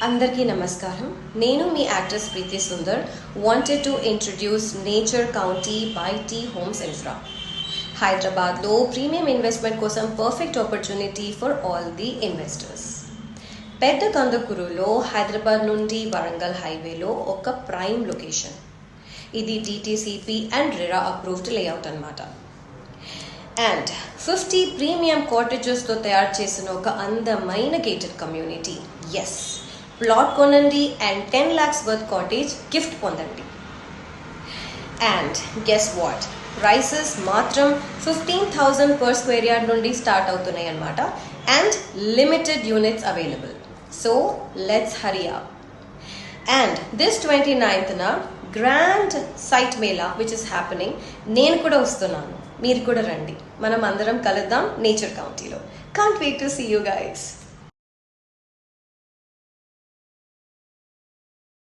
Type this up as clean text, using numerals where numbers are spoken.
Andarki Namaskaram. Nenu mi actress Preeti Sundar wanted to introduce Nature County by T Homes Infra. Hyderabad lo premium investment kosam perfect opportunity for all the investors. Pedda Kandakurulo Hyderabad nundi Warangal highway lo oka prime location. Idi DTCP and RERA approved layout anamata. And 50 premium cottages to తయారు చేసిన ఒక అందమైన gated community. Yes. Plot konandi and 10 lakhs worth cottage gift పొందండి. And guess what? Prices matram 15,000 per square yard నుండి start అవుతున్నాయి అన్నమాట and limited units available. So let's hurry up. And this 29th na grand site mela which is happening నేను కూడా వస్తున్నాను. మీరు కూడా రండి. మనం అందరం కలుద్దాం nature కౌంటీలో. Can't wait to see you guys.